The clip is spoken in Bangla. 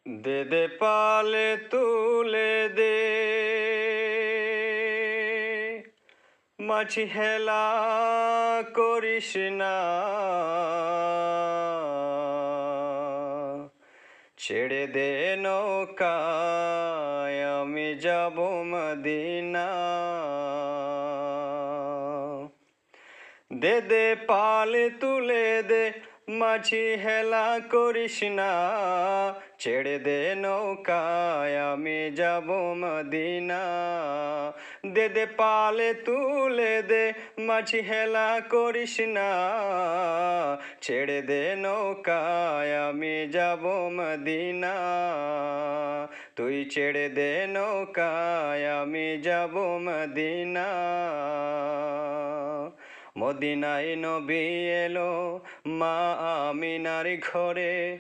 দে দে পালে তুলে দে, মাঝি হেলা করিস না, ছেড়ে দে নৌকায় আমি যাব মদিনা। দে দে পালে তুলে দে, মাঝি হেলা করিস না, ছেড়ে দে নৌকায় আমি যাব মদিনা। দে দে পালে তুলে দে, মাঝি হেলা করিস না, ছেড়ে দে নৌকায় আমি যাব মদিনা। তুই ছেড়ে দে নৌকায় আমি যাব মদিনা। মদিনায় নবী এলো মা আমিনার ঘরে।